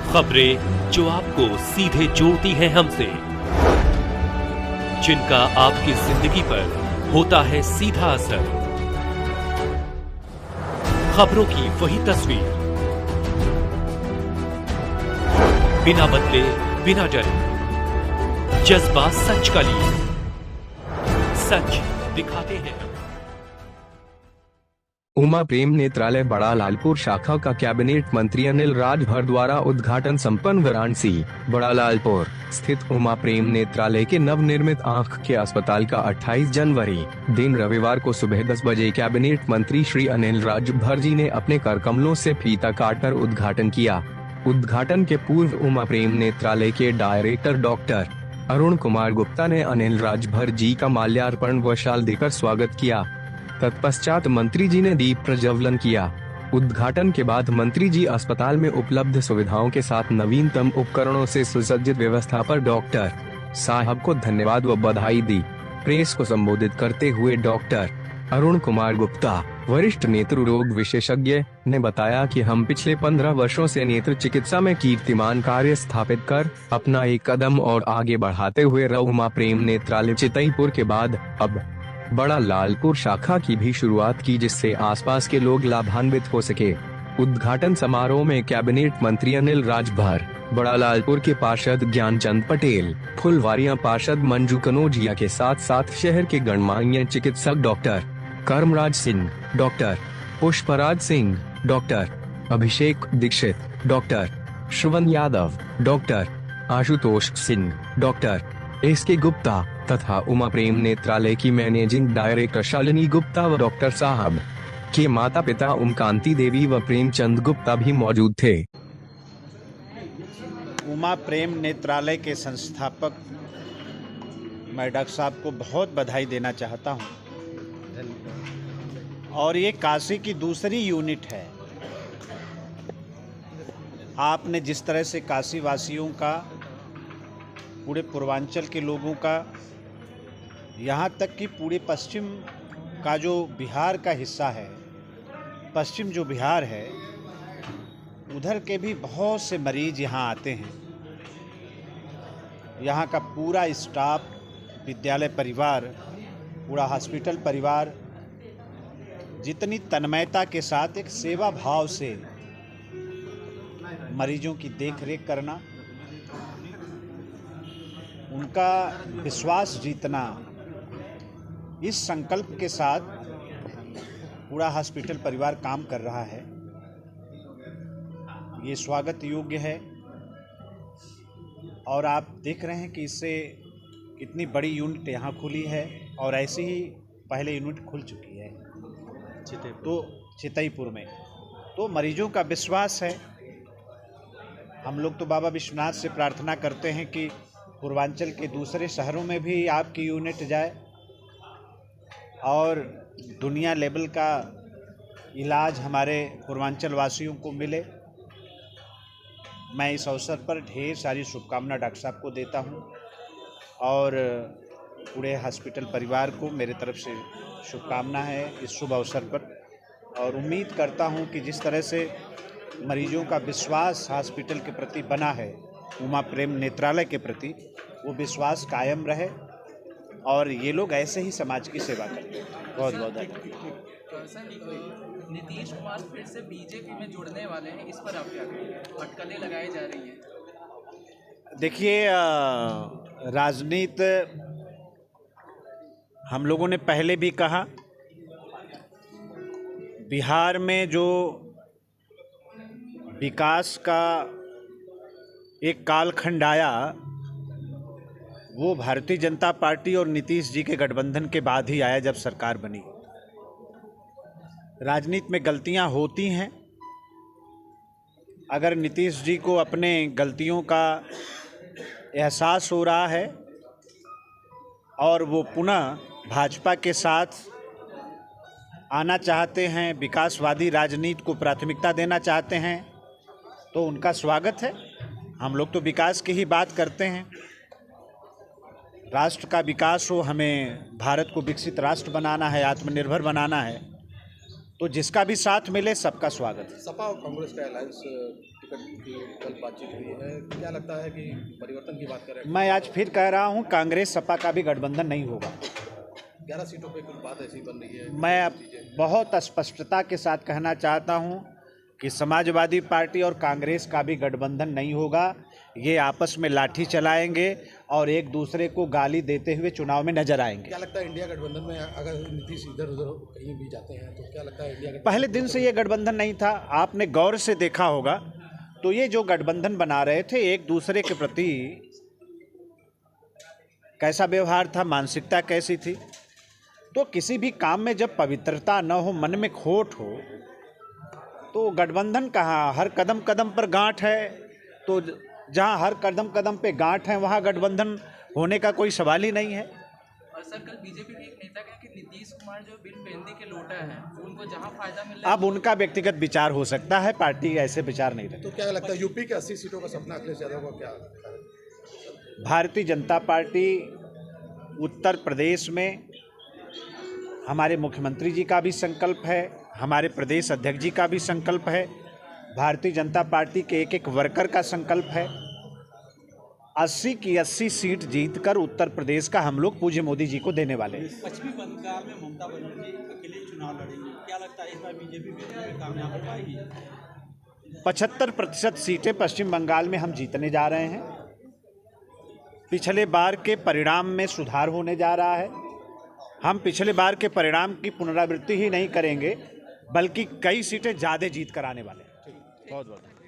खबरें जो आपको सीधे जोड़ती हैं हमसे, जिनका आपकी जिंदगी पर होता है सीधा असर। खबरों की वही तस्वीर, बिना बदले बिना डरे, जज्बा सच का लिए, सच दिखाते हैं। उमा प्रेम नेत्रालय बड़ा लालपुर शाखा का कैबिनेट मंत्री अनिल राजभर द्वारा उद्घाटन संपन्न। वाराणसी बड़ा लालपुर स्थित उमा प्रेम नेत्रालय के नवनिर्मित आंख के अस्पताल का 28 जनवरी दिन रविवार को सुबह 10 बजे कैबिनेट मंत्री श्री अनिल राजभर जी ने अपने कर कमलों से फीता काटकर उद्घाटन किया। उद्घाटन के पूर्व उमा प्रेम नेत्रालय के डायरेक्टर डॉक्टर अरुण कुमार गुप्ता ने अनिल राजभर जी का माल्यार्पण व शाल देकर स्वागत किया। तत्पश्चात मंत्री जी ने दीप प्रज्वलन किया। उद्घाटन के बाद मंत्री जी अस्पताल में उपलब्ध सुविधाओं के साथ नवीनतम उपकरणों से सुसज्जित व्यवस्था पर डॉक्टर साहब को धन्यवाद व बधाई दी। प्रेस को संबोधित करते हुए डॉक्टर अरुण कुमार गुप्ता, वरिष्ठ नेत्र रोग विशेषज्ञ, ने बताया कि हम पिछले 15 वर्षों से नेत्र चिकित्सा में कीर्तिमान कार्य स्थापित कर अपना एक कदम और आगे बढ़ाते हुए उमा प्रेम नेत्रालय चितईपुर के बाद अब बड़ा लालपुर शाखा की भी शुरुआत की, जिससे आसपास के लोग लाभान्वित हो सके। उद्घाटन समारोह में कैबिनेट मंत्री अनिल राजभर, बड़ा लालपुर के पार्षद ज्ञानचंद पटेल, फुलवारिया पार्षद मंजू कनौजिया के साथ साथ शहर के गणमान्य चिकित्सक doctor Karmraj Singh, doctor Pushpraj Singh, doctor Abhishek Dixit, doctor Shravan Yadav, doctor Ashutosh Singh, doctor S K. Gupta तथा उमा प्रेम नेत्रालय की मैनेजिंग डायरेक्टर शालिनी गुप्ता व डॉक्टर साहब के माता पिता उमकांति देवी व प्रेमचंद गुप्ता भी मौजूद थे। उमा प्रेम नेत्रालय के संस्थापक मैं डॉक्टर साहब को बहुत बधाई देना चाहता हूं। और ये काशी की दूसरी यूनिट है। आपने जिस तरह से काशी वासियों का, पूरे पूर्वांचल के लोगों का, यहाँ तक कि पूरे पश्चिम का जो बिहार का हिस्सा है, पश्चिम जो बिहार है, उधर के भी बहुत से मरीज यहाँ आते हैं। यहाँ का पूरा स्टाफ, विद्यालय परिवार, पूरा हॉस्पिटल परिवार जितनी तन्मयता के साथ एक सेवा भाव से मरीजों की देखरेख करना, उनका विश्वास जीतना, इस संकल्प के साथ पूरा हॉस्पिटल परिवार काम कर रहा है। ये स्वागत योग्य है। और आप देख रहे हैं कि इससे कितनी बड़ी यूनिट यहाँ खुली है और ऐसी ही पहले यूनिट खुल चुकी है चितईपुर में। तो मरीजों का विश्वास है। हम लोग तो बाबा विश्वनाथ से प्रार्थना करते हैं कि पूर्वांचल के दूसरे शहरों में भी आपकी यूनिट जाए और दुनिया लेवल का इलाज हमारे पूर्वांचल वासियों को मिले। मैं इस अवसर पर ढेर सारी शुभकामना डॉक्टर साहब को देता हूं और पूरे हॉस्पिटल परिवार को मेरे तरफ से शुभकामना है इस शुभ अवसर पर। और उम्मीद करता हूं कि जिस तरह से मरीजों का विश्वास हॉस्पिटल के प्रति बना है, उमा प्रेम नेत्रालय के प्रति, वो विश्वास कायम रहे और ये लोग ऐसे ही समाज की सेवा करें। बहुत बहुत धन्यवाद। नीतीश कुमार फिर से बीजेपी में जुड़ने वाले हैं, इस पर आप क्या कहेंगे? अटकलें लगाई जा रही हैं। देखिए, राजनीति हम लोगों ने पहले भी कहा, बिहार में जो विकास का एक कालखंड आया, वो भारतीय जनता पार्टी और नीतीश जी के गठबंधन के बाद ही आया, जब सरकार बनी। राजनीति में गलतियां होती हैं। अगर नीतीश जी को अपने गलतियों का एहसास हो रहा है और वो पुनः भाजपा के साथ आना चाहते हैं, विकासवादी राजनीति को प्राथमिकता देना चाहते हैं, तो उनका स्वागत है। हम लोग तो विकास की ही बात करते हैं। राष्ट्र का विकास हो, हमें भारत को विकसित राष्ट्र बनाना है, आत्मनिर्भर बनाना है, तो जिसका भी साथ मिले सबका स्वागत है। सपा और कांग्रेस का अलायंस टिकट की कल बातचीत हुई है, क्या लगता है कि परिवर्तन की बात करें? मैं आज फिर कह रहा हूँ, कांग्रेस सपा का भी गठबंधन नहीं होगा। 11 सीटों पे कुछ बात ऐसी बन रही है। मैं अब बहुत स्पष्टता के साथ कहना चाहता हूँ कि समाजवादी पार्टी और कांग्रेस का भी गठबंधन नहीं होगा। ये आपस में लाठी चलाएंगे और एक दूसरे को गाली देते हुए चुनाव में नजर आएंगे। क्या लगता है इंडिया गठबंधन में अगर नीतीश इधर उधर कहीं भी जाते हैं तो क्या लगता है इंडिया गठबंधन? पहले दिन से ये गठबंधन नहीं था। आपने गौर से देखा होगा तो ये जो गठबंधन बना रहे थे, एक दूसरे के प्रति कैसा व्यवहार था, मानसिकता कैसी थी। तो किसी भी काम में जब पवित्रता न हो, मन में खोट हो, तो गठबंधन कहाँ? हर कदम कदम पर गांठ है। तो जहाँ हर कदम कदम पे गांठ है वहाँ गठबंधन होने का कोई सवाल ही नहीं है। और सर, कल बीजेपी के एक नेता कहे कि नीतीश कुमार जो बिन बेंदी के लोटा है, उनको जहां फायदा मिल रहा है। अब उनका व्यक्तिगत विचार हो सकता है, पार्टी ऐसे विचार नहीं रखती। तो क्या लगता है यूपी के 80 सीटों का सपना अखिलेश यादव का क्या है? भारतीय जनता पार्टी उत्तर प्रदेश में हमारे मुख्यमंत्री जी का भी संकल्प है, हमारे प्रदेश अध्यक्ष जी का भी संकल्प है, भारतीय जनता पार्टी के एक एक वर्कर का संकल्प है। 80 की 80 सीट जीतकर उत्तर प्रदेश का हम लोग पूज्य मोदी जी को देने वाले हैं। पश्चिमी बंगाल में ममता बनर्जी अकेले चुनाव लड़ेंगी, क्या लगता है इस बार बीजेपी में कामयाब हो पाएगी? 75% सीटें पश्चिम बंगाल में हम जीतने जा रहे हैं। पिछले बार के परिणाम में सुधार होने जा रहा है। हम पिछले बार के परिणाम की पुनरावृत्ति ही नहीं करेंगे, बल्कि कई सीटें ज़्यादा जीत कर आने वाले हैं। बहुत बहुत